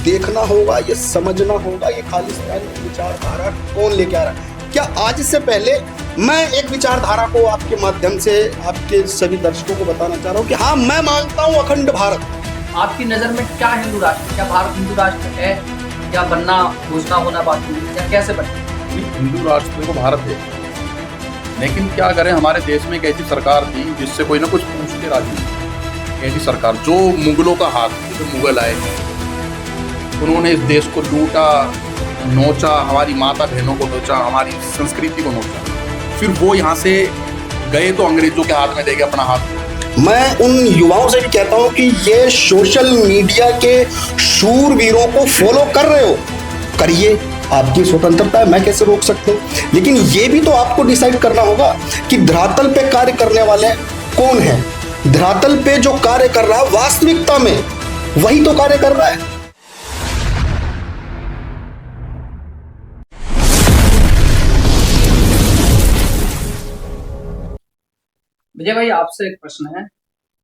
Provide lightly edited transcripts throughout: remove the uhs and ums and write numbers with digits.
देखना होगा, ये समझना होगा ये खालिस्तानी विचारधारा कौन लेके आ रहा है। क्या आज से पहले मैं एक विचारधारा को आपके माध्यम से आपके सभी दर्शकों को बताना चाह रहा हूँ कि हाँ, मैं मानता हूँ अखंड भारत। आपकी नज़र में क्या हिंदू राष्ट्र, क्या भारत हिंदू राष्ट्र है, क्या बनना, घोषणा होना बाकी है, या कैसे बने? हिंदू राष्ट्र को भारत है, लेकिन क्या करें, हमारे देश में एक ऐसी सरकार थी जिससे कोई ना कुछ पूछ के राजी नहीं। ऐसी सरकार जो मुगलों का हाथ, जो मुगल आए, उन्होंने इस देश को लूटा, नोचा, हमारी माता बहनों को नोचा, हमारी संस्कृति को नोचा, फिर वो यहाँ से गए तो अंग्रेजों के हाथ में दे गए अपना हाथ। मैं उन युवाओं से भी कहता हूं कि ये सोशल मीडिया के शूरवीरों को फॉलो कर रहे हो, करिए, आपकी स्वतंत्रता है, मैं कैसे रोक सकता हूं। लेकिन ये भी तो आपको डिसाइड करना होगा कि धरातल पे कार्य करने वाले कौन है। धरातल पे जो कार्य कर रहा है वास्तविकता में वही तो कार्य कर रहा है। विजय भाई, आपसे एक प्रश्न है।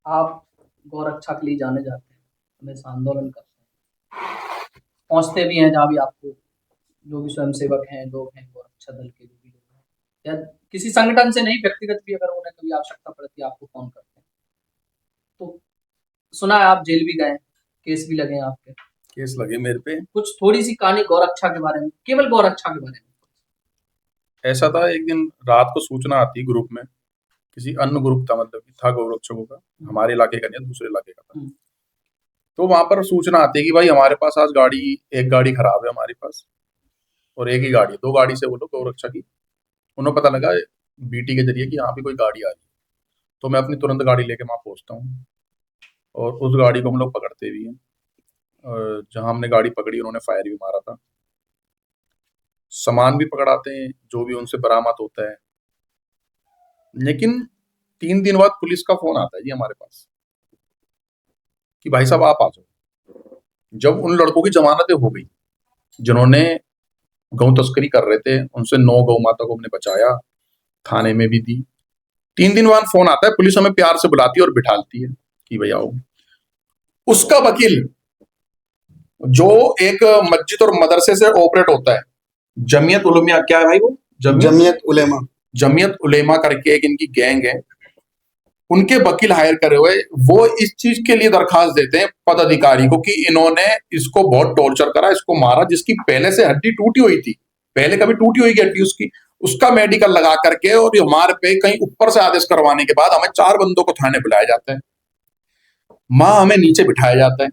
आप गौरक्षा के लिए जाने जाते हैं, हमेशा आंदोलन करते हैं, पहुंचते भी हैं जहाँ भी आपको जो भी स्वयंसेवक हैं, लोग हैं, गौरक्षा दल के जो भी लोग हैं, या किसी संगठन से नहीं, व्यक्तिगत भी अगर उन्हें कभी आवश्यकता पड़ती है आपको फोन करते हैं। तो सुना है आप जेल भी गए, केस भी लगे हैं आपके। केस लगे मेरे पे। कुछ थोड़ी सी कहानी गौरक्षा के बारे में, केवल गौरक्षा के बारे में। ऐसा था, एक दिन रात को सूचना आती ग्रुप में, किसी अन्य ग्रुप था, मतलब था गौरक्षकों का, हमारे इलाके का नहीं, दूसरे इलाके का था। तो वहां पर सूचना आती है कि भाई हमारे पास आज एक गाड़ी खराब है हमारे पास, और एक ही गाड़ी, 2 गाड़ी से वो लोग गौरक्षा की, उन्हें पता लगा बीटी के जरिए कि यहाँ पे कोई गाड़ी आ रही है। तो मैं अपनी तुरंत गाड़ी लेके वहां पहुंचता हूँ, और उस गाड़ी को हम लोग पकड़ते भी हैं। जहां हमने गाड़ी पकड़ी उन्होंने फायर भी मारा था। सामान भी पकड़ाते हैं जो भी उनसे बरामद होता है। लेकिन 3 दिन बाद पुलिस का फोन आता है जी हमारे पास कि भाई साहब आप आ जाओ। जब उन लड़कों की जमानतें हो गई जिन्होंने गौ तस्करी कर रहे थे, उनसे 9 गौ माता को हमने बचाया, थाने में भी दी। 3 दिन बाद फोन आता है, पुलिस हमें प्यार से बुलाती है और बिठाती है कि भैया आओ। उसका वकील जो एक मस्जिद और मदरसे से ऑपरेट होता है, जमीयत उलमा, क्या है भाई वो, जमीयत उलेमा करके एक इनकी गैंग है, उनके वकील हायर करे हुए, वो इस चीज के लिए दरखास्त देते हैं पदाधिकारी को कि इन्होंने इसको बहुत टॉर्चर करा, इसको मारा, जिसकी पहले से हड्डी टूटी हुई थी, पहले कभी टूटी हुई हड्डी उसकी, उसका मेडिकल लगा करके, और हमारे पे कहीं ऊपर से आदेश करवाने के बाद हमें 4 बंदों को थाने बुलाया जाता है, मां हमें नीचे बिठाया जाता है,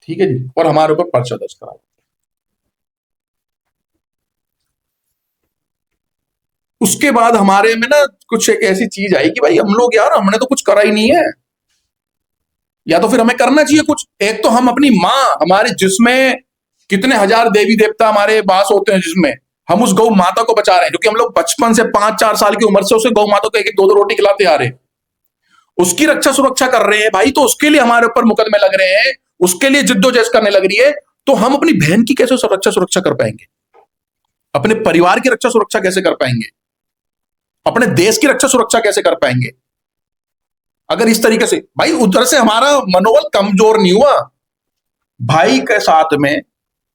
ठीक है जी, और हमारे ऊपर पर्चा दर्ज करा। उसके बाद हमारे में ना कुछ एक ऐसी चीज आई कि भाई हम लोग, यार हमने तो कुछ करा ही नहीं है, या तो फिर हमें करना चाहिए कुछ। एक तो हम अपनी माँ, हमारे जिसमें कितने हजार देवी देवता हमारे पास होते हैं, जिसमें हम उस गौ माता को बचा रहे हैं, क्योंकि हम लोग बचपन से 5-4 साल की उम्र से उसे गौ माता को 1-2 रोटी खिलाते आ रहे हैं, उसकी रक्षा सुरक्षा कर रहे हैं भाई। तो उसके लिए हमारे ऊपर मुकदमे लग रहे हैं, उसके लिए जिद्दोजहद करने लग रही है, तो हम अपनी बहन की कैसे सुरक्षा कर पाएंगे, अपने परिवार की रक्षा सुरक्षा कैसे कर पाएंगे, अपने देश की रक्षा सुरक्षा कैसे कर पाएंगे, अगर इस तरीके से भाई उधर से हमारा मनोबल कमजोर नहीं हुआ। भाई के साथ में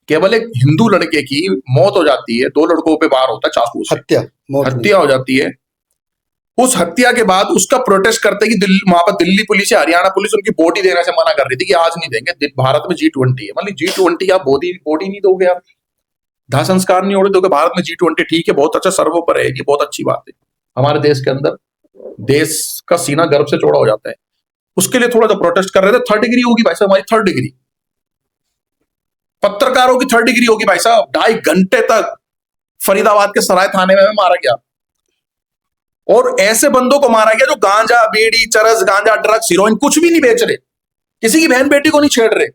केवल एक हिंदू लड़के की मौत हो जाती है, 2 लड़कों पे वार होता है, चाकू से हत्या हो जाती है। उस हत्या के बाद उसका प्रोटेस्ट करते कि वहां पर दिल्ली पुलिस या हरियाणा पुलिस उनकी बॉडी देने से मना कर रही थी कि आज नहीं देंगे, भारत में G20 है, मतलब G20 आप बॉडी नहीं दोगे, आप दाह संस्कार नहीं दोगे भारत में G20, ठीक है, बहुत अच्छा, सर्वोपर है, ये बहुत अच्छी बात है। हमारे देश के अंदर देश का सीना गर्व से चौड़ा हो जाता है। उसके लिए थोड़ा सा प्रोटेस्ट कर रहे थे। 3rd डिग्री होगी भाई साहब, हमारी 3rd डिग्री, पत्रकारों की 3rd डिग्री होगी भाई साहब। 2.5 घंटे तक फरीदाबाद के सराय थाने में मारा गया, और ऐसे बंदों को मारा गया जो गांजा, बीड़ी, चरस, गांजा, ड्रग्स, हीरोइन कुछ भी नहीं बेच रहे, किसी की बहन बेटी को नहीं छेड़ रहे,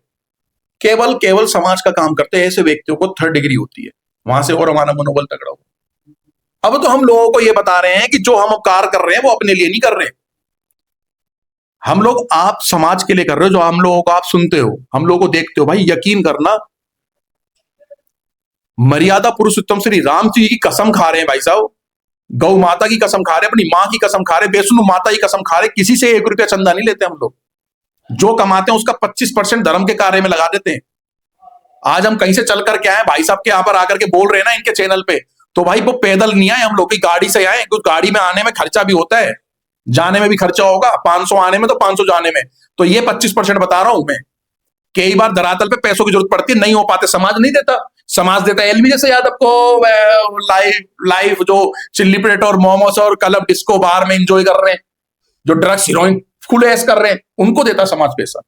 केवल समाज का काम करते हैं। ऐसे व्यक्तियों को 3rd डिग्री होती है, वहां से और हमारा मनोबल तगड़ा हो। अब तो हम लोगों को यह बता रहे हैं कि जो हम कार्य कर रहे हैं वो अपने लिए नहीं कर रहे, हम लोग आप समाज के लिए कर रहे हो। जो हम लोगों को आप सुनते हो, हम लोगों को देखते हो, भाई यकीन करना, मर्यादा पुरुषोत्तम श्री राम जी की कसम खा रहे हैं भाई साहब, गौ माता की कसम खा रहे, अपनी माँ की कसम खा रहे, वैष्णो माता की कसम खा रहे, किसी से 1 रुपया चंदा नहीं लेते हम लोग। जो कमाते हैं उसका 25% धर्म के कार्य में लगा देते हैं। आज हम कहीं से चल कर के आए, भाई साहब के यहाँ पर आकर के बोल रहे हैं ना इनके चैनल पे, तो भाई वो पैदल नहीं आए, हम लोग की गाड़ी से आए, क्योंकि गाड़ी में आने में खर्चा भी होता है, जाने में भी खर्चा होगा, 500 आने में तो 500 जाने में, तो ये 25% बता रहा हूं मैं। कई बार धरातल पे पैसों की जरूरत पड़ती है, नहीं हो पाते, समाज नहीं देता, समाज देता है एलवी जैसे यादव को लाइव जो चिल्ली प्लेट और मोमोस और क्लब डिस्को बार में एंजॉय कर रहे हैं, जो ड्रग्स हीरोइन खुले ऐश कर रहे हैं, उनको देता समाज पैसा,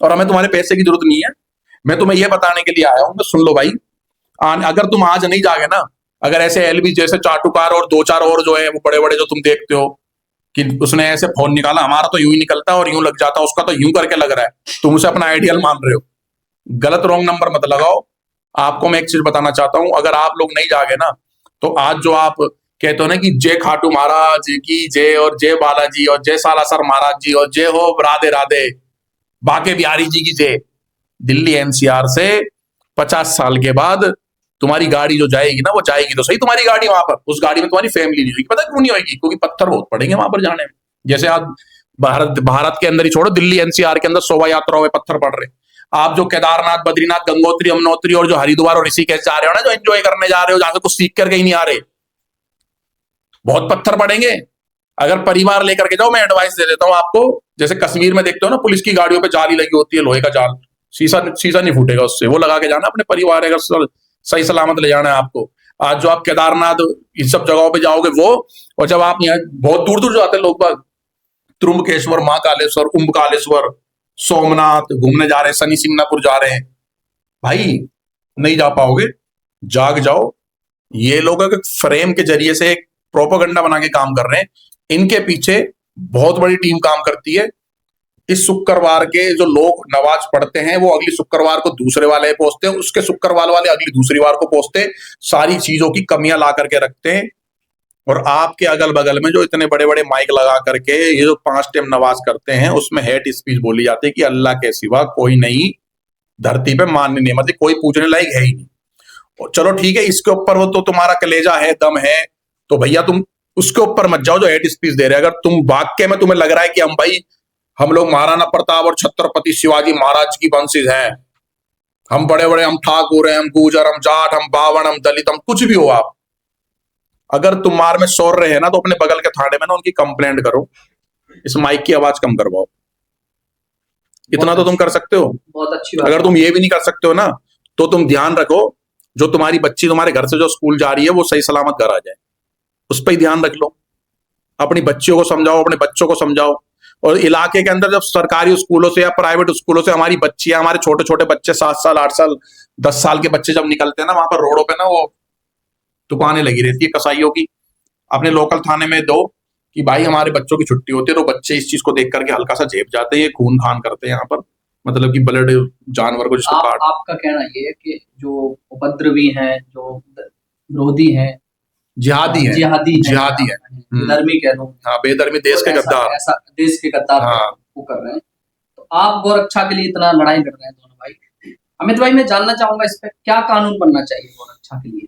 और हमें तुम्हारे पैसे की जरूरत नहीं है। मैं तुम्हें यह बताने के लिए आया हूं, सुन लो भाई, अगर तुम आज नहीं जागे ना, अगर ऐसे एलवी जैसे चाटुकार और 2-4 और जो है वो बड़े बड़े जो तुम देखते हो कि उसने ऐसे फोन निकाला, हमारा तो यूं ही निकलता है और यूं लग जाता है, उसका तो यूं करके लग रहा है, तुम उसे अपना आइडियल मान रहे हो। गलत रॉन्ग नंबर मत लगाओ। आपको मैं एक चीज बताना चाहता हूं, अगर आप लोग नहीं जागे ना, तो आज जो आप कहते हो ना कि जय खाटू महाराज की जय, और जय बालाजी, और जय सालासर महाराज जी, और जय हो राधे राधे बाके बिहारी जी की जय, दिल्ली एनसीआर से 50 साल के बाद तुम्हारी गाड़ी जो जाएगी ना, वो जाएगी तो सही तुम्हारी गाड़ी वहां पर, उस गाड़ी में तुम्हारी फैमिली नहीं होगी। पता क्यों नहीं होगी? क्योंकि पत्थर बहुत पड़ेंगे वहां पर जाने में। जैसे आज भारत के अंदर ही छोड़ो, दिल्ली एनसीआर के अंदर शोभा यात्राओं में पत्थर पड़ रहे। आप जो केदारनाथ, बद्रीनाथ, गंगोत्री, यमुनोत्री और जो हरिद्वार और ऋषिकेश जा रहे हो ना, जो एंजॉय करने जा रहे हो, जहां से कुछ सीख कर कहीं नहीं आ रहे, बहुत पत्थर पड़ेंगे। अगर परिवार लेकर के जाओ, मैं एडवाइस दे देता हूं आपको, जैसे कश्मीर में देखते हो ना, पुलिस की गाड़ियों पे जाली लगी होती है, लोहे का जाल, शीशा नहीं फूटेगा उससे, वो लगा के जाना अपने परिवार, अगर सही सलामत ले जाना है आपको। आज जो आप केदारनाथ इन सब जगहों पे जाओगे वो, और जब आप यहाँ बहुत दूर दूर जाते हैं लोग बाग, त्रुंबकेश्वर, महाकालेश्वर, उम्बकालेश्वर, सोमनाथ घूमने जा रहे हैं, शनि सिंगनापुर जा रहे हैं, भाई नहीं जा पाओगे, जाग जाओ। ये लोग फ्रेम के जरिए से एक प्रोपेगेंडा बना के काम कर रहे हैं, इनके पीछे बहुत बड़ी टीम काम करती है। इस शुक्रवार के जो लोग नमाज पढ़ते हैं, वो अगली शुक्रवार को दूसरे वाले पहुंचते हैं, उसके शुक्रवार वाले अगली दूसरी बार को पहुंचते हैं, सारी चीजों की कमियां ला करके रखते हैं। और आपके अगल बगल में जो इतने बड़े बड़े माइक लगा करके ये जो 5 टाइम नमाज करते हैं, उसमें हेट स्पीच बोली जाती है कि अल्लाह के सिवा कोई नहीं धरती पे मानने नहीं, मतलब कोई पूछने लायक है ही नहीं। और चलो ठीक है, इसके ऊपर वो तो तुम्हारा कलेजा है, दम है, तो भैया तुम उसके ऊपर मत जाओ जो हेट स्पीच दे रहे हैं। अगर तुम वाक्य में तुम्हें लग रहा है कि हम लोग महाराणा प्रताप और छत्रपति शिवाजी महाराज की वंशिज हैं, हम बड़े बड़े, हम ठाकुर हैं, हम गुर्जर, हम जाट, हम बावन, हम दलित, हम कुछ भी हो, आप अगर तुम्हारे में शौर्य है ना, तो अपने बगल के थाने में ना उनकी कंप्लेंट करो, इस माइक की आवाज कम करवाओ। इतना तो तुम कर सकते हो। बहुत अच्छी बात। अगर तुम ये भी नहीं कर सकते हो ना, तो तुम ध्यान रखो, जो तुम्हारी बच्ची तुम्हारे घर से जो स्कूल जा रही है, वो सही सलामत घर आ जाए, उस पर ही ध्यान रख लो। अपनी बच्चियों को समझाओ, अपने बच्चों को समझाओ। और इलाके के अंदर जब सरकारी स्कूलों से या प्राइवेट स्कूलों से हमारी बच्चियां, हमारे छोटे छोटे बच्चे 7 साल, 8 साल, 10 साल के बच्चे जब निकलते हैं ना, वहां पर रोडों पे ना वो दुकानें लगी रहती है कसाईयों की, अपने लोकल थाने में दो कि भाई हमारे बच्चों की छुट्टी होती है, तो बच्चे इस चीज को देख करके हल्का सा झेप जाते हैं, ये खून खान करते हैं यहाँ पर, मतलब कि ब्लड जानवर को जिसको काट। आपका कहना ये है कि जो उपद्रवी हैं, जो विरोधी हैं, जिहादी है, जिहादी है, बेधर्मी कह लो, हाँ बेधर्मी, देश के गद्दार, ऐसा देश के गद्दार हाँ, वो कर रहे हैं। तो आप गौरक्षा के लिए इतना लड़ाई लड़ रहे हैं दोनों भाई। अमित भाई, मैं जानना चाहूंगा इस पे क्या कानून बनना चाहिए गौरक्षा के लिए?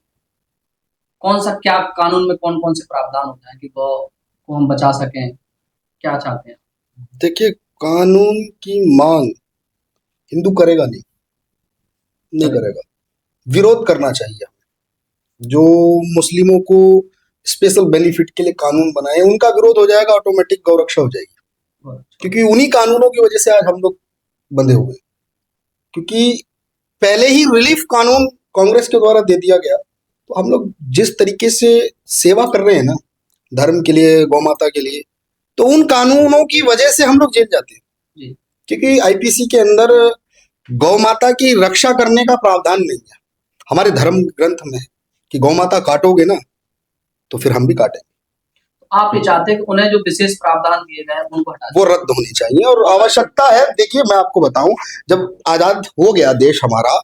कौन सा, क्या कानून में कौन कौन से प्रावधान होते हैं कि गौ को हम बचा सकें? क्या चाहते हैं? देखिए, कानून की मांग हिंदू करेगा नहीं करेगा, विरोध करना चाहिए। जो मुस्लिमों को स्पेशल बेनिफिट के लिए कानून बनाए, उनका विरोध हो जाएगा, ऑटोमेटिक गौरक्षा हो जाएगी। क्योंकि उन्हीं कानूनों की वजह से आज हम लोग बंधे हुए, क्योंकि पहले ही रिलीफ कानून कांग्रेस के द्वारा दे दिया गया। तो हम लोग जिस तरीके से सेवा कर रहे हैं ना, धर्म के लिए, गौ माता के लिए, तो उन कानूनों की वजह से हम लोग जेल जाते हैं। क्योंकि आईपीसी के अंदर गौ माता की रक्षा करने का प्रावधान नहीं है। हमारे धर्म ग्रंथ में कि गौ माता काटोगे ना, तो फिर हम भी काटेंगे। आप ये चाहते हैं कि उन्हें जो विशेष प्रावधान दिए गए हैं उनको हटा वो रद्द होनी चाहिए, और आवश्यकता है। देखिए, मैं आपको बताऊं, जब आजाद हो गया देश हमारा,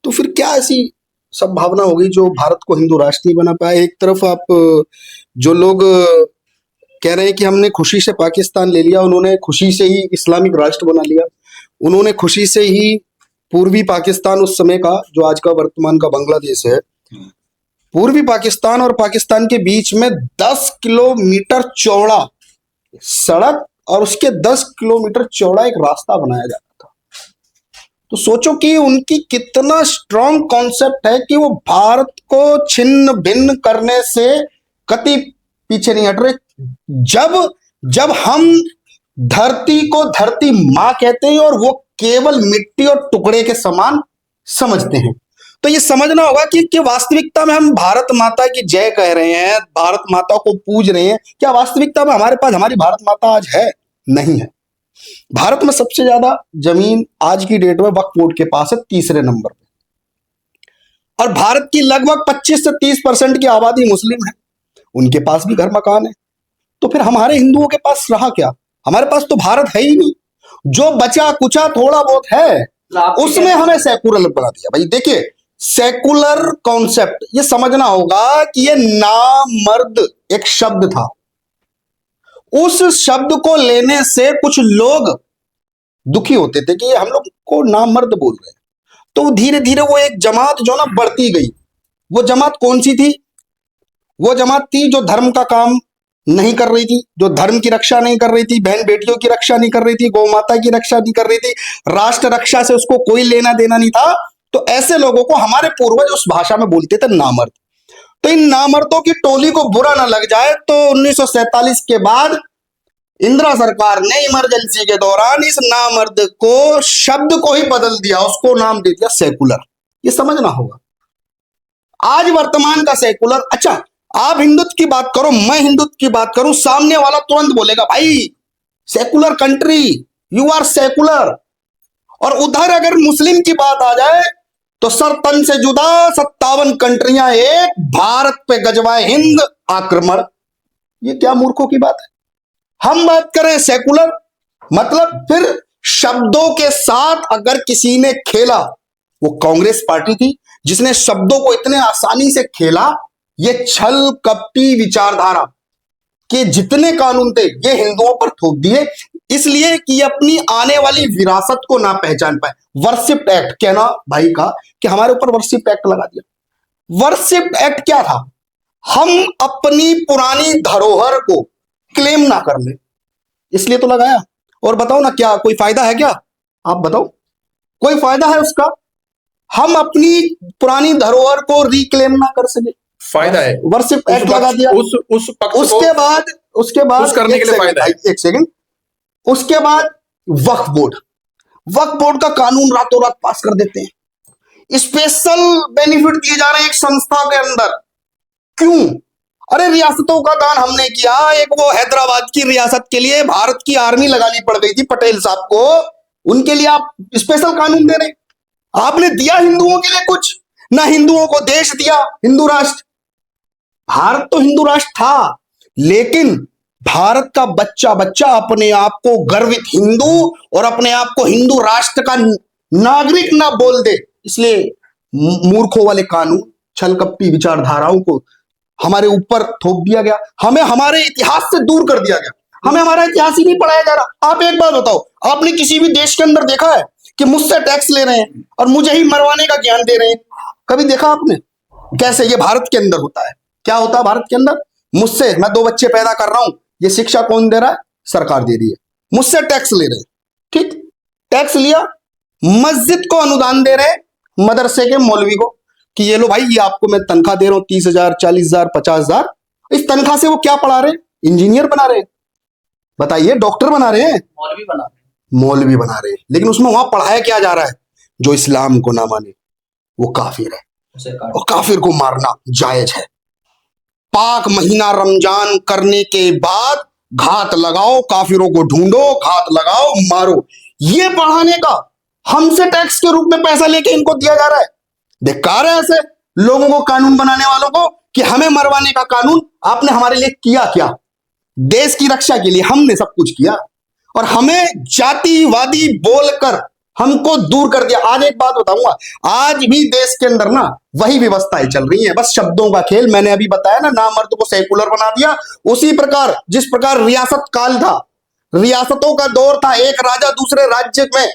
तो फिर क्या ऐसी सब भावना हो गई जो भारत को हिंदू राष्ट्र नहीं बना पाए। एक तरफ आप जो लोग कह रहे हैं कि हमने खुशी से पाकिस्तान ले लिया, उन्होंने खुशी से ही इस्लामिक राष्ट्र बना लिया, उन्होंने खुशी से ही पूर्वी पाकिस्तान, उस समय का जो आज का वर्तमान का बांग्लादेश है, पूर्वी पाकिस्तान और पाकिस्तान के बीच में 10 किलोमीटर चौड़ा सड़क और उसके 10 किलोमीटर चौड़ा एक रास्ता बनाया जाता था। तो सोचो कि उनकी कितना स्ट्रॉन्ग कॉन्सेप्ट है कि वो भारत को छिन्न भिन्न करने से कति पीछे नहीं हट रहे। जब हम धरती को धरती मां कहते हैं और वो केवल मिट्टी और टुकड़े के समान समझते हैं, तो ये समझना होगा कि वास्तविकता में हम भारत माता की जय कह रहे हैं, भारत माता को पूज रहे हैं, क्या वास्तविकता में हमारे पास हमारी भारत माता आज है? नहीं है। भारत में सबसे ज्यादा जमीन आज की डेट में वक्फ बोर्ड के पास है, तीसरे नंबर पे। और भारत की लगभग 25 से 30% की आबादी मुस्लिम है, उनके पास भी घर मकान है। तो फिर हमारे हिंदुओं के पास रहा क्या? हमारे पास तो भारत है ही नहीं। जो बचा कुचा थोड़ा बहुत है उसमें हमें सेकुलर बना दिया। भाई देखिए, सेकुलर कॉन्सेप्ट ये समझना होगा कि ये नामर्द एक शब्द था। उस शब्द को लेने से कुछ लोग दुखी होते थे कि ये हम लोग को नामर्द बोल रहे हैं। तो धीरे धीरे वो एक जमात जो ना बढ़ती गई। वो जमात कौन सी थी? वो जमात थी जो धर्म का काम नहीं कर रही थी, जो धर्म की रक्षा नहीं कर रही थी, बहन बेटियों की रक्षा नहीं कर रही थी, गौ माता की रक्षा नहीं कर रही थी, राष्ट्र रक्षा से उसको कोई लेना देना नहीं था। तो ऐसे लोगों को हमारे पूर्वज उस भाषा में बोलते थे नामर्द। तो इन नामर्दों की टोली को बुरा ना लग जाए तो 1947 के बाद इंदिरा सरकार ने इमरजेंसी के दौरान इस नामर्द को शब्द को ही बदल दिया, उसको नाम दे दिया सेकुलर। ये समझना होगा। आज वर्तमान का सेकुलर, अच्छा आप हिंदुत्व की बात करो, मैं हिंदुत्व की बात करूं, सामने वाला तुरंत बोलेगा भाई secular country, you are secular. और उधर अगर मुस्लिम की बात आ जाए तो सर तन से जुदा 57 कंट्रियां एक, भारत पे गजवाए हिंद आक्रमण। ये क्या मूर्खों की बात है? हम बात करें सेकुलर, मतलब फिर शब्दों के साथ अगर किसी ने खेला, वो कांग्रेस पार्टी थी जिसने शब्दों को इतने आसानी से खेला। ये छल कपटी विचारधारा के जितने कानून थे ये हिंदुओं पर थोप दिए, इसलिए कि अपनी आने वाली विरासत को ना पहचान पाए। वर्शिप एक्ट कहना भाई का कि हमारे ऊपर वर्शिप एक्ट लगा दिया। वर्शिप एक्ट क्या था? हम अपनी पुरानी धरोहर को क्लेम ना कर ले, इसलिए तो लगाया। और बताओ ना, क्या कोई फायदा है? क्या आप बताओ, कोई फायदा है उसका? हम अपनी पुरानी धरोहर को रिक्लेम ना कर सके, फायदा है। वर्शिप एक्ट लगा दिया। उस पक्ष उसके बाद उस करने के लिए फायदा है। एक सेकंड, उसके बाद वक्फ बोर्ड का कानून रातों रात पास कर देते हैं। स्पेशल बेनिफिट दिए जा रहे हैं एक संस्था के अंदर। क्यों? अरे रियासतों का दान हमने किया। एक वो हैदराबाद की रियासत के लिए भारत की आर्मी लगानी पड़ गई थी पटेल साहब को, उनके लिए आप स्पेशल कानून दे रहे। आपने दिया हिंदुओं के लिए कुछ ना, हिंदुओं को देश दिया, हिंदू राष्ट्र। भारत तो हिंदू राष्ट्र था, लेकिन भारत का बच्चा बच्चा अपने आप को गर्वित हिंदू और अपने आप को हिंदू राष्ट्र का नागरिक ना बोल दे, इसलिए मूर्खों वाले कानून, छलकपटी विचारधाराओं को हमारे ऊपर थोप दिया गया। हमें हमारे इतिहास से दूर कर दिया गया। हमें हमारा इतिहास ही नहीं पढ़ाया जा रहा। आप एक बात बताओ, आपने किसी भी देश के अंदर देखा है कि मुझसे टैक्स ले रहे हैं और मुझे ही मरवाने का ज्ञान दे रहे हैं? कभी देखा आपने? कैसे ये भारत के अंदर होता है? क्या होता है भारत के अंदर? मुझसे, मैं 2 बच्चे पैदा कर रहा हूं, ये शिक्षा कौन दे रहा है? सरकार दे रही है। मुझसे टैक्स ले रहे हैं, ठीक, टैक्स लिया, मस्जिद को अनुदान दे रहे हैं, मदरसे के मौलवी को कि ये लो भाई, ये आपको मैं तनख्वाह दे रहा हूं 30,000, 40,000, 50,000। इस तनख्वाह से वो क्या पढ़ा रहे हैं? इंजीनियर बना रहे हैं, बताइए, डॉक्टर बना रहे हैं, मौलवी बना रहे हैं। लेकिन उसमें वहां पढ़ाया क्या जा रहा है? जो इस्लाम को ना माने वो काफिर है, और काफिर को मारना जायज है। पाक महीना रमजान करने के बाद घात लगाओ, काफिरों को ढूंढो, घात लगाओ, मारो। ये पढ़ाने का हमसे टैक्स के रूप में पैसा लेके इनको दिया जा रहा है। धिक्कार है ऐसे लोगों को, कानून बनाने वालों को, कि हमें मरवाने का कानून। आपने हमारे लिए किया क्या? देश की रक्षा के लिए हमने सब कुछ किया, और हमें जातिवादी बोलकर हमको दूर कर दिया। आज एक बात बताऊंगा, आज भी देश के अंदर ना वही व्यवस्थाएं चल रही हैं, बस शब्दों का खेल। मैंने अभी बताया ना, नामर्द को सेकुलर बना दिया। उसी प्रकार जिस प्रकार रियासत काल था, रियासतों का दौर था, एक राजा दूसरे राज्य में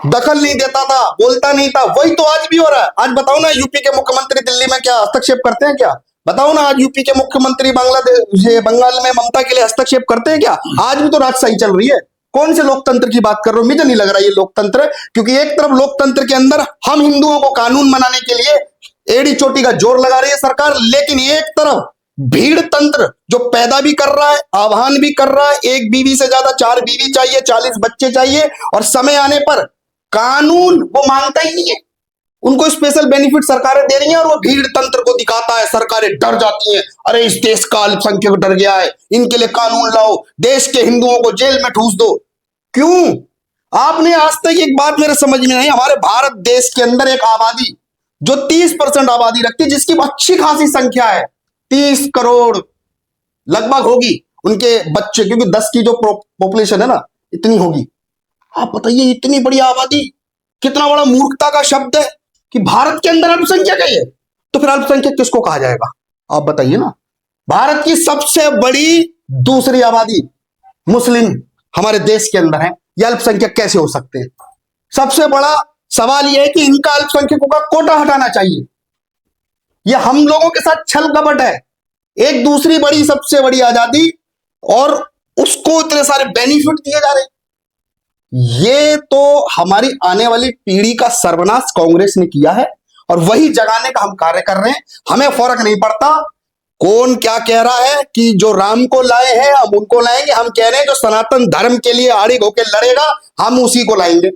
दखल नहीं देता था, बोलता नहीं था, वही तो आज भी हो रहा है। आज बताओ ना, यूपी के मुख्यमंत्री दिल्ली में क्या हस्तक्षेप करते हैं? क्या बताओ ना, आज यूपी के मुख्यमंत्री बांग्लादेश ये बंगाल में ममता के लिए हस्तक्षेप करते हैं क्या? आज भी तो राजशाही चल रही है। कौन से लोकतंत्र की बात कर रहे हो? मुझे नहीं लग रहा ये लोकतंत्र है, क्योंकि एक तरफ लोकतंत्र के अंदर हम हिंदुओं को कानून बनाने के लिए एड़ी चोटी का जोर लगा रही है सरकार, लेकिन एक तरफ भीड़ तंत्र जो पैदा भी कर रहा है, आह्वान भी कर रहा है, एक बीवी से ज्यादा 4 बीवी चाहिए, 40 बच्चे चाहिए, और समय आने पर कानून वो मांगता ही नहीं है। उनको स्पेशल बेनिफिट सरकारें दे रही हैं और वो भीड़ तंत्र को दिखाता है, सरकारें डर जाती हैं, अरे इस देश का अल्पसंख्यक डर गया है, इनके लिए कानून लाओ, देश के हिंदुओं को जेल में ठूस दो। क्यों? आपने आज तक एक बात मेरे समझ में नहीं, हमारे भारत देश के अंदर एक आबादी जो 30% आबादी रखती है, जिसकी अच्छी खासी संख्या है, 30 करोड़ लगभग होगी उनके बच्चे, क्योंकि 10 की जो पॉपुलेशन है ना, इतनी होगी। आप बताइए, इतनी बड़ी आबादी, कितना बड़ा मूर्खता का शब्द है कि भारत के अंदर अल्पसंख्यक है ये। तो फिर अल्पसंख्यक किसको कहा जाएगा? आप बताइए ना। भारत की सबसे बड़ी दूसरी आबादी मुस्लिम हमारे देश के अंदर है, ये अल्पसंख्यक कैसे हो सकते हैं? सबसे बड़ा सवाल यह है कि इनका अल्पसंख्यकों का कोटा हटाना चाहिए। यह हम लोगों के साथ छल कपट है। एक दूसरी बड़ी सबसे बड़ी आजादी और उसको इतने सारे बेनिफिट दिए जा रहे हैं। ये तो हमारी आने वाली पीढ़ी का सर्वनाश कांग्रेस ने किया है और वही जगाने का हम कार्य कर रहे हैं। हमें फर्क नहीं पड़ता कौन क्या कह रहा है कि जो राम को लाए हैं हम उनको लाएंगे। हम कह रहे हैं जो सनातन धर्म के लिए आड़ी होकर लड़ेगा हम उसी को लाएंगे,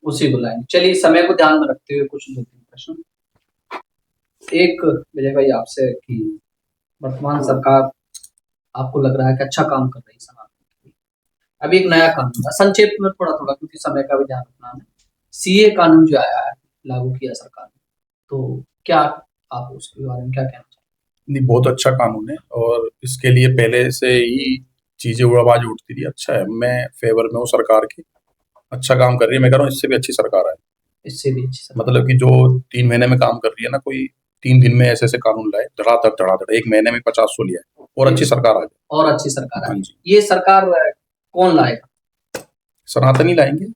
उसी को लाएंगे। चलिए, समय को ध्यान में रखते हुए कुछ 2-3 प्रश्न। एक विजय भाई आपसे कि वर्तमान सरकार आपको लग रहा है कि अच्छा काम कर रही है सनातन के लिए। अभी एक नया कानून है, संक्षेप में थोड़ा थोड़ा क्योंकि समय का भी ध्यान रखना है, सीए कानून जो आया है, लागू किया सरकार ने, तो क्या आप उसके बारे में क्या कहना चाहते हैं? नहीं, बहुत अच्छा कानून है और इसके लिए पहले से ही चीजें आवाज उठती थी। अच्छा है, मैं फेवर में हूँ सरकार के, अच्छा काम कर रही है। मैं कह रहा हूँ इससे भी अच्छी सरकार है, इससे भी अच्छी सरकार। मतलब कि जो 3 महीने में काम कर रही है ना, कोई 3 दिन में ऐसे ऐसे कानून लाए, धड़ाधड़ 1 महीने में 50-100 लिया है, और अच्छी सरकार आ जाए। और अच्छी सरकार हाँ है। जी, ये सरकार कौन लाएगा? सनातनी लाएंगे,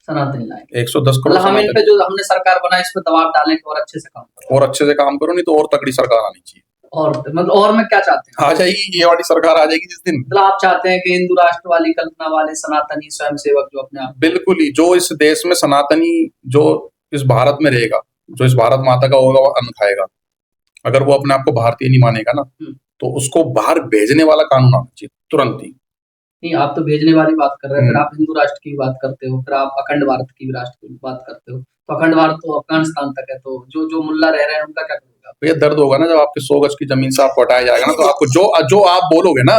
सनातन लाएंगे। 110 करोड़ मतलब हम इन पे सनातनी। जो हमने सरकार बनाई इस पे दबाव डालें कि और अच्छे से काम करो, और अच्छे से काम करो, नहीं तो और तगड़ी सरकार आनी चाहिए। और मतलब और में क्या चाहते हैं? आ जाएगी ये वाली सरकार, आ जाएगी जिस दिन। मतलब आप चाहते हैं कि हिंदू राष्ट्र वाली कल्पना वाले सनातनी स्वयंसेवक जो अपने आप, बिल्कुल ही, जो इस देश में सनातनी, जो इस भारत में रहेगा, जो इस भारत माता का होगा, वो अन्न खाएगा। अगर वो अपने आप को भारतीय नहीं मानेगा ना, तो उसको बाहर भेजने वाला कानून आना चाहिए तुरंत ही। नहीं, आप तो भेजने वाली बात कर रहे हैं, फिर आप हिंदू राष्ट्र की बात करते हो, फिर आप अखंड भारत की राष्ट्र की बात करते हो, तो अखंड भारत तो अफगानिस्तान तक है, तो जो जो मुल्ला रह रहे हैं उनका क्या करोगे? तो ये दर्द होगा ना, जब आपके 100 गज की जमीन से आपको हटाया जाएगा ना, तो आपको जो आप बोलोगे ना,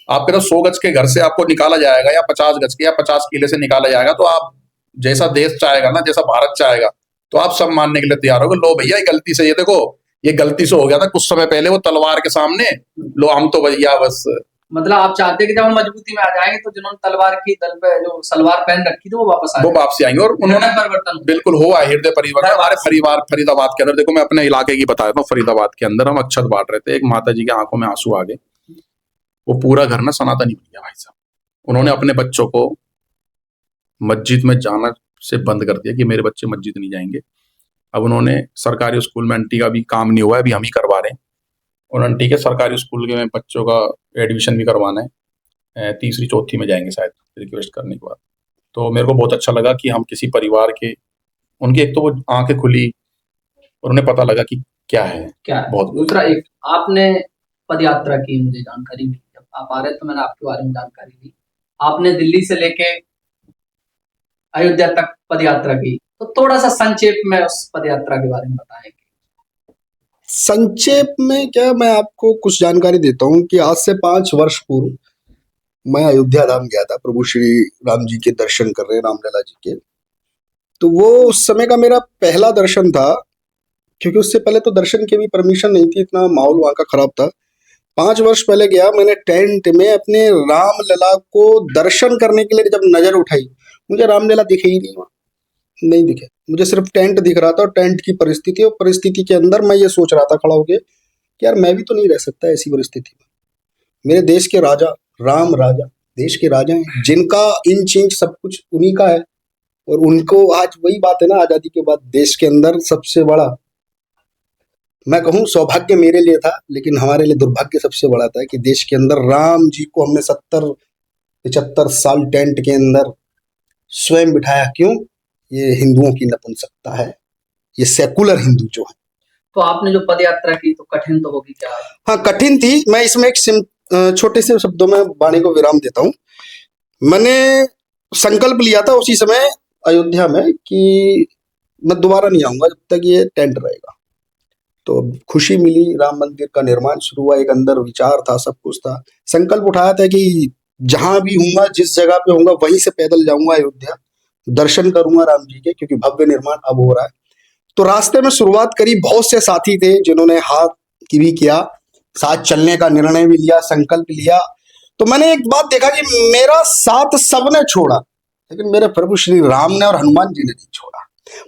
आपके तो 100 गज के घर से आपको निकाला जाएगा, या 50 गज के या 50 किले से निकाला जाएगा, तो आप जैसा देश चाहेगा ना, जैसा भारत चाहेगा, तो आप सब मानने के लिए तैयार होगे। लो भैया, ये गलती से, ये देखो, ये गलती से हो गया था कुछ समय पहले, वो तलवार के सामने, लो हम तो भैया बस। मतलब आप चाहते हैं कि जब हम मजबूती में आ जाएंगे तो जिन्होंने तलवार की दल पे जो सलवार पहन रखी थी वो वापस वो वापसी आएंगे, और उन्होंने परिवर्तन बिल्कुल हुआ है हृदय परिवर्तन। हमारे फरीदाबाद के अंदर, देखो मैं अपने इलाके की बता देता हूँ, फरीदाबाद के अंदर हम अक्षत बांट रहे थे, एक माता जी की आंखों में आंसू आ गए, वो पूरा घर ना सनातनी बन गया भाई साहब। उन्होंने अपने बच्चों को मस्जिद में जाना से बंद कर दिया कि मेरे बच्चे मस्जिद नहीं जाएंगे। अब उन्होंने सरकारी स्कूल में, आंटी का भी काम नहीं हुआ है, अभी हम ही करवा रहे हैं, और आंटी के सरकारी स्कूल के में बच्चों का एडमिशन भी करवाना है, 3री-4थी में जाएंगे शायद, रिक्वेस्ट करने के बाद। तो मेरे को बहुत अच्छा लगा कि हम किसी परिवार के, उनकी एक तो वो आंखें खुली और उन्हें पता लगा कि क्या है। बहुत। दूसरा, एक आपने पद यात्रा की, मुझे जानकारी मिली, जब आप आ रहे तो मैंने आपके बारे में जानकारी ली, आपने दिल्ली से लेके अयोध्या तक पद यात्रा की, तो थोड़ा सा संक्षेप में उस पद यात्रा के बारे में बताएं। संक्षेप में क्या, मैं आपको कुछ जानकारी देता हूं कि आज से 5 वर्ष पूर्व मैं अयोध्या धाम गया था, प्रभु श्री राम जी के दर्शन कर रहे, रामलला जी के। तो वो उस समय का मेरा पहला दर्शन था, क्योंकि उससे पहले तो दर्शन की भी परमिशन नहीं थी, इतना माहौल वहां का खराब था। 5 वर्ष पहले गया, मैंने टेंट में अपने रामलला को दर्शन करने के लिए जब नजर उठाई, मुझे रामलला दिखे ही नहीं, वहां नहीं दिखे, मुझे सिर्फ टेंट दिख रहा था और टेंट की परिस्थिति, और परिस्थिति के अंदर मैं ये सोच रहा था खड़ा होके कि यार मैं भी तो नहीं रह सकता ऐसी परिस्थिति में। मेरे देश के राजा, राम राजा देश के राजा हैं, जिनका इंच इंच सब कुछ उन्हीं का है, और उनको आज वही बात है ना, आजादी के बाद देश के अंदर सबसे बड़ा मैं कहूँ सौभाग्य मेरे लिए था, लेकिन हमारे लिए दुर्भाग्य सबसे बड़ा था कि देश के अंदर राम जी को हमने 70-75 साल टेंट के अंदर स्वयं बिठाया। क्यों? ये हिंदुओं की नपुंसकता है, ये सेकुलर हिंदू जो है। तो आपने जो पद यात्रा की तो कठिन तो होगी क्या? हाँ, कठिन थी। मैं इसमें एक छोटे से शब्दों में वाणी को विराम देता हूँ। मैंने संकल्प लिया था उसी समय अयोध्या में कि मैं दोबारा नहीं आऊंगा जब तक ये टेंट रहेगा। तो खुशी मिली, राम मंदिर का निर्माण शुरू हुआ, एक अंदर विचार था, सब कुछ था। संकल्प उठाया था कि जहां भी हूंगा, जिस जगह पे होऊंगा, वहीं से पैदल जाऊंगा अयोध्या, दर्शन करूंगा राम जी के, क्योंकि भव्य निर्माण अब हो रहा है। तो रास्ते में शुरुआत करी, बहुत से साथी थे जिन्होंने हाथ की भी किया, साथ चलने का निर्णय भी लिया, संकल्प लिया। तो मैंने एक बात देखा कि मेरा साथ सबने छोड़ा, लेकिन मेरे प्रभु श्री राम ने और हनुमान जी ने नहीं छोड़ा।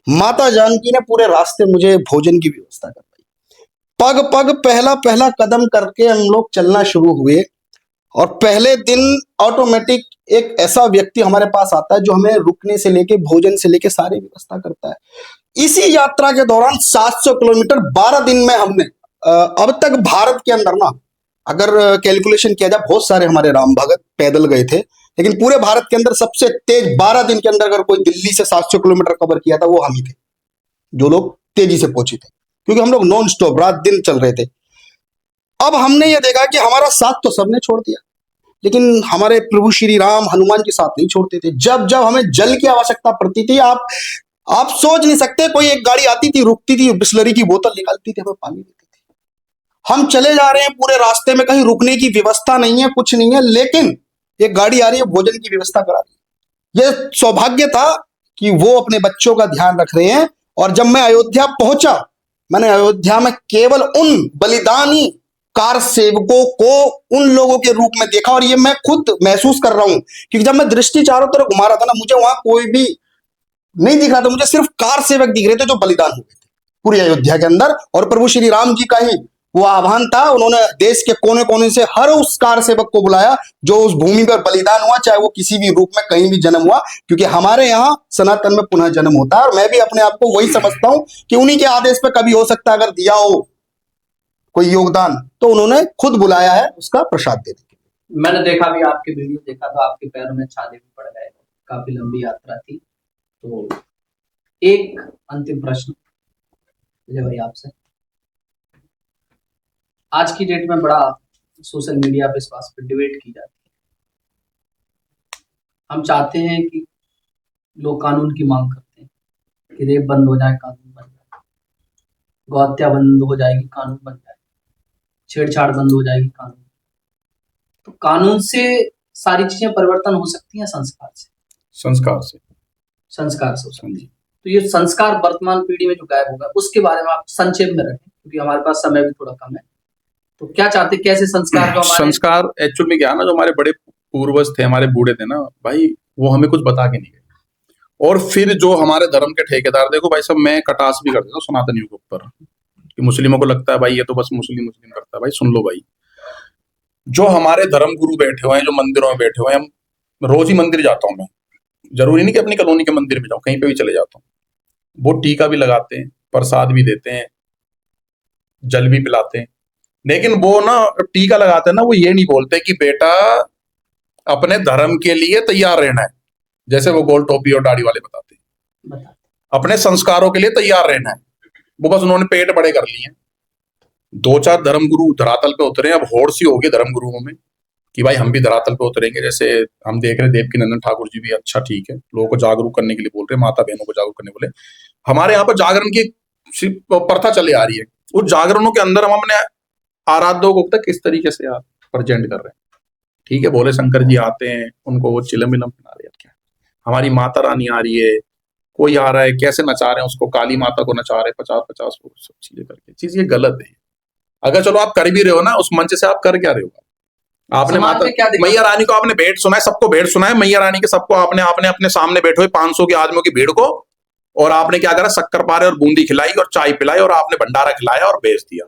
माता जानकी ने पूरे रास्ते मुझे भोजन की व्यवस्था करवाई। पग पग पहला पहला कदम करके हम लोग चलना शुरू हुए, और पहले दिन ऑटोमेटिक एक ऐसा व्यक्ति हमारे पास आता है जो हमें रुकने से लेके, भोजन से लेके सारी व्यवस्था करता है। इसी यात्रा के दौरान 700 किलोमीटर 12 दिन में हमने अब तक भारत के अंदर ना, अगर कैलकुलेशन किया जाए, बहुत सारे हमारे राम भगत पैदल गए थे, लेकिन पूरे भारत के अंदर सबसे तेज 12 दिन के अंदर अगर कोई दिल्ली से 700 किलोमीटर कवर किया था, वो हम ही थे, जो लोग तेजी से पहुंचे थे, क्योंकि हम लोग नॉन स्टॉप रात दिन चल रहे थे। अब हमने ये देखा कि हमारा साथ तो सबने छोड़ दिया, लेकिन हमारे प्रभु श्री राम हनुमान के साथ नहीं छोड़ते थे। जब जब हमें जल की आवश्यकता पड़ती थी, आप सोच नहीं सकते, कोई एक गाड़ी आती थी, रुकती थी, बिस्लरी की बोतल निकालती थी, हमें पानी देती थी। हम चले जा रहे हैं पूरे रास्ते में, कहीं रुकने की व्यवस्था नहीं है, कुछ नहीं है, लेकिन एक गाड़ी आ रही है, भोजन की व्यवस्था करा रही है। यह सौभाग्य था कि वो अपने बच्चों का ध्यान रख रहे हैं। और जब मैं अयोध्या पहुंचा, मैंने अयोध्या में केवल उन बलिदानी कार सेवकों को उन लोगों के रूप में देखा, और ये मैं खुद महसूस कर रहा हूं, क्योंकि जब मैं दृष्टि चारों तरफ घुमा रहा था ना, मुझे वहां कोई भी नहीं दिख रहा था, मुझे सिर्फ कार सेवक दिख रहे थे जो बलिदान हो गए थे पूरी अयोध्या के अंदर। और प्रभु श्री राम जी का ही वो आह्वान था, उन्होंने देश के कोने कोने से हर उस कार सेवक को बुलाया जो उस भूमि पर बलिदान हुआ, चाहे वो किसी भी रूप में कहीं भी जन्म हुआ, क्योंकि हमारे यहाँ सनातन में पुनः जन्म होता है। और मैं भी अपने आप को वही समझता हूं कि उन्हीं के आदेश पर कभी हो सकता है अगर दिया हो कोई योगदान, तो उन्होंने खुद बुलाया है उसका प्रसाद देने के लिए। मैंने देखा भी, आपके वीडियो देखा तो आपके पैरों में छाले भी पड़ गए, काफी लंबी यात्रा थी। तो एक अंतिम प्रश्न विजय भाई आपसे, आज की डेट में बड़ा सोशल मीडिया पे इस बात पर डिबेट की जाती है। हम चाहते हैं कि लोग कानून की मांग करते हैं कि रेप बंद हो जाए, कानून बन जाए, गौहत्या बंद हो जाएगी, कानून बन जाए, छेड़छाड़ बंद हो जाएगी, कानून। तो कानून से सारी चीजें परिवर्तन हो सकती हैं, संस्कार से हो सकती है। तो ये संस्कार वर्तमान पीढ़ी में जो गायब होगा, उसके बारे में आप संक्षेप में रखें, क्योंकि हमारे पास समय भी थोड़ा कम है। तो क्या चाहते, कैसे संस्कार जो संस्कार एक्चुअल में क्या ना, जो हमारे बड़े पूर्वज थे, हमारे बूढ़े थे ना भाई, वो हमें कुछ बता के नहीं गए। और फिर जो हमारे धर्म के ठेकेदार, देखो भाई साहब, मैं कटास भी कर देता हूँ सनातनियों के ऊपर कि मुस्लिमों को लगता है भाई ये तो बस मुस्लिम करता है। भाई सुन लो भाई, जो हमारे धर्म गुरु बैठे हुए हैं, जो मंदिरों में बैठे हुए हैं, हम रोज ही मंदिर जाता हूँ मैं, जरूरी नहीं कि अपनी कॉलोनी के मंदिर में जाऊँ, कहीं पे भी चले जाता हूँ। वो टीका भी लगाते हैं, प्रसाद भी देते हैं, जल भी पिलाते हैं, लेकिन वो ना टीका लगाते हैं ना, वो ये नहीं बोलते कि बेटा अपने धर्म के लिए तैयार रहना है, जैसे वो गोल टोपी और दाढ़ी वाले बताते हैं, अपने संस्कारों के लिए तैयार रहना है। वो बस उन्होंने पेट बड़े कर लिए हैं। 2-4 धर्मगुरु धरातल पे उतरे, अब होड़ सी होगी धर्मगुरुओं में कि भाई हम भी धरातल पे उतरेंगे। जैसे हम देख रहे देवकी नंदन ठाकुर जी भी, अच्छा ठीक है, लोगों को जागरूक करने के लिए बोल रहे, माता बहनों को जागरूक करने बोले। हमारे यहाँ पर जागरण की प्रथा चले आ रही है, उस जागरणों के अंदर हम अपने आराध्यों को किस तरीके से आप प्रेजेंट कर रहे हैं। ठीक है, भोले शंकर जी आते हैं, उनको वो चिलम विलम बना रहे हैं, क्या हमारी माता रानी आ रही है, कोई आ रहा है, कैसे नचा रहे हैं उसको, काली माता को नचा रहे 50-50 सब चीजें करके। चीज ये गलत है। अगर चलो आप कर भी रहे हो ना, उस मंच से आप कर क्या रहे हो? आपने माता मैया रानी को आपने भेंट सुनाए, सबको भेंट सुनाए मैया रानी के, सबको आपने अपने सामने बैठे हुए 500 के आदमियों की भीड़ को, और आपने क्या करा, शक्कर पारे और बूंदी खिलाई और चाय पिलाई और आपने भंडारा खिलाया और बेच दिया।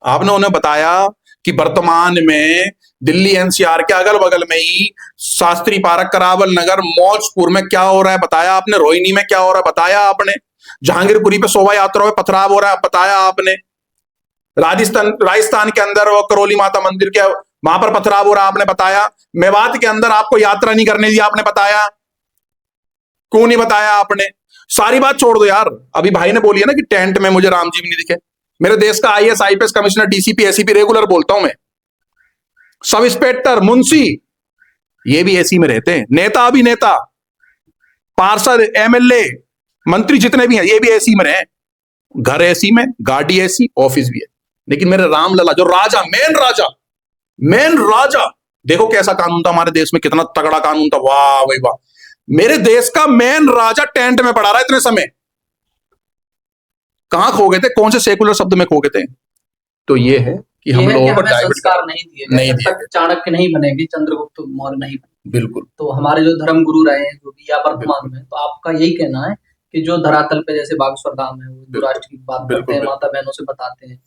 आपने उन्हें बताया कि वर्तमान में दिल्ली एनसीआर के अगल बगल में ही शास्त्री पार्क, करावल नगर, मौजपुर में क्या हो रहा है बताया आपने, रोहिणी में क्या हो रहा है बताया आपने, जहांगीरपुरी पे शोभा यात्रा में पथराव हो रहा है बताया आपने, राजस्थान के अंदर वो करौली माता मंदिर के वहां पर पथराव हो रहा, आपने बताया। मेवात के अंदर आपको यात्रा नहीं करने दी, आपने बताया। क्यों नहीं बताया आपने? सारी बात छोड़ दो यार। अभी भाई ने बोली है ना कि टेंट में मुझे राम जी भी नहीं दिखे। मेरे देश का IAS IPS commissioner DCP ACP regular बोलता हूं मैं, सब इंस्पेक्टर मुंशी ये भी एसी में रहते हैं, नेता अभिनेता पार्षद एमएलए मंत्री जितने भी हैं ये भी एसी में रहे। घर एसी में, गाड़ी एसी, ऑफिस भी है। लेकिन मेरे रामलला जो राजा, मेन राजा, देखो कैसा कानून था हमारे देश में, कितना तगड़ा कानून था, वाह भाई वाह। मेरे देश का मेन राजा टेंट में पड़ा रहा है इतने समय। कहां खो गए थे? कौन से सेकुलर शब्द में खो गए थे? तो ये है कि हम लोगों को संस्कार नहीं दिए गए, जब तक चाणक्य नहीं बनेगी, चंद्रगुप्त मौर्य नहीं बनेगी। बिल्कुल। तो हमारे जो धर्म गुरु रहे हैं, जो भी या वर्तमान में, तो आपका यही कहना है कि जो धरातल पे जैसे बागेश्वर धाम है, वो हिंदू राष्ट्र की बात करते हैं, माता बहनों से बताते हैं।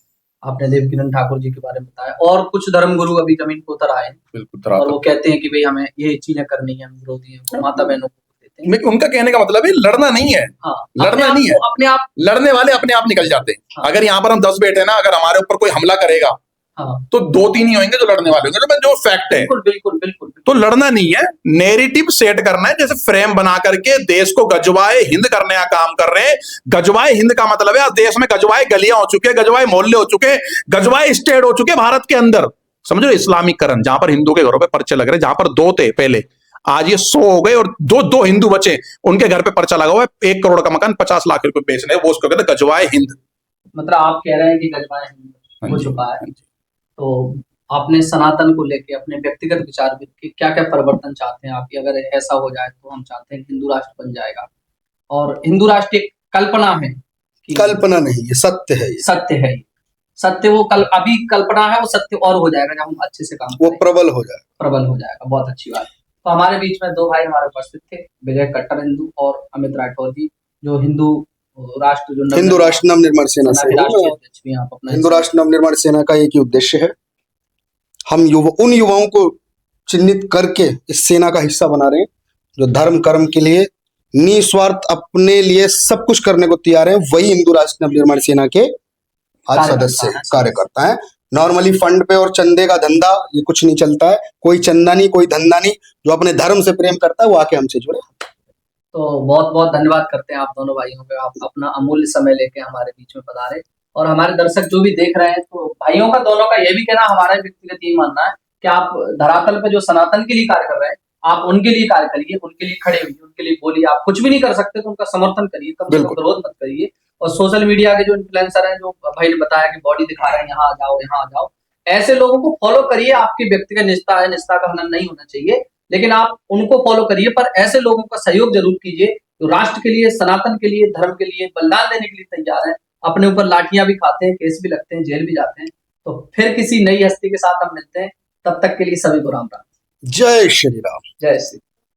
आपने देवकीनंद ठाकुर जी के बारे में बताया, और कुछ धर्म गुरु अभी जमीन को उतर आए हैं और वो कहते हैं कि भाई हमें ये चीजें करनी है, हम विरोधी हैं, माता बहनों को देते हैं। उनका कहने का मतलब है लड़ना नहीं है। हाँ, लड़ना नहीं है, अपने आप लड़ने वाले अपने आप निकल जाते हैं। हाँ। अगर यहाँ पर हम 10 बैठे ना, अगर हमारे ऊपर कोई हमला करेगा, हाँ, तो 2-3 ही होंगे जो लड़ने वाले होंगे, जो फैक्ट है। बिल्कुल बिल्कुल बिल्कुल। तो लड़ना नहीं है, नैरेटिव सेट करना है। जैसे फ्रेम बना करके देश को गजवाए हिंद करने का काम कर रहे हैं। गजवाए हिंद का मतलब है देश में गजवाए गलियां हो चुके, गजवाए मोहल्ले हो चुके, गजवाए स्टेट हो चुके भारत के अंदर। समझो इस्लामीकरण, जहां पर हिंदू के घरों पे पर्चे लग रहे, जहां पर 2 थे पहले, आज ये 100 हो गए, और दो हिंदू बचे, उनके घर पे पर्चा लगा हुआ है। 1 करोड़ का मकान 50 लाख रुपए बेचने, वो उसको कहते हैं गजवाए हिंद। मतलब आप कह रहे हैं कि गजवाए हिंद हो चुका है। तो आपने सनातन को लेके अपने व्यक्तिगत विचार की क्या क्या परिवर्तन चाहते हैं आप? अगर ऐसा हो जाए तो हम चाहते हैं कि हिंदू राष्ट्र बन जाएगा, और हिंदू राष्ट्र एक कल्पना है, कल्पना नहीं, ये सत्य है। सत्य है, सत्य वो अभी कल्पना है, वो सत्य और हो जाएगा जब हम अच्छे से काम वो प्रबल हो जाएगा। बहुत अच्छी बात। तो हमारे बीच में 2 भाई हमारे उपस्थित थे, विजय कट्टर हिंदू और अमित राठौर जी, जो हिंदू राष्ट्र नवनिर्माण सेना से। हिंदू राष्ट्र नवनिर्माण सेना का एक ही उद्देश्य है, हम उन युवाओं को चिन्हित करके इस सेना का हिस्सा बना रहे हैं जो धर्म कर्म के लिए निस्वार्थ अपने लिए सब कुछ करने को तैयार हैं। वही हिंदू राष्ट्र नवनिर्माण सेना के आज सदस्य कार्यकर्ता हैं। नॉर्मली फंड पे और चंदे का धंधा ये कुछ नहीं चलता है, कोई चंदा नहीं, कोई धंधा नहीं। जो अपने धर्म से प्रेम करता है वो आके हमसे जुड़े। तो बहुत बहुत धन्यवाद करते हैं आप दोनों भाइयों का, आप अपना अमूल्य समय लेके हमारे बीच में पधारे। और हमारे दर्शक जो भी देख रहे हैं, तो भाइयों का दोनों का ये भी कहना, हमारा व्यक्तिगत यही मानना है कि आप धरातल पे जो सनातन के लिए कार्य कर रहे हैं, आप उनके लिए कार्य करिए, उनके लिए खड़े होइए, उनके लिए बोलिए। आप कुछ भी नहीं कर सकते तो उनका समर्थन करिए, कम से कम विरोध मत करिए। और सोशल मीडिया के जो इन्फ्लुएंसर हैं, जो भाई ने बताया कि बॉडी दिखा रहे हैं, यहाँ आ जाओ, यहाँ आ जाओ, ऐसे लोगों को फॉलो करिए। आपकी व्यक्तिगत निष्ठा है, निष्ठा का हनन नहीं होना चाहिए, लेकिन आप उनको फॉलो करिए, पर ऐसे लोगों का सहयोग जरूर कीजिए जो राष्ट्र के लिए, सनातन के लिए, धर्म के लिए बलिदान देने के लिए तैयार है। अपने ऊपर लाठियां भी खाते हैं, केस भी लगते हैं, जेल भी जाते हैं। तो फिर किसी नई हस्ती के साथ हम मिलते हैं, तब तक के लिए सभी को राम राम। जय श्री राम। जय श्री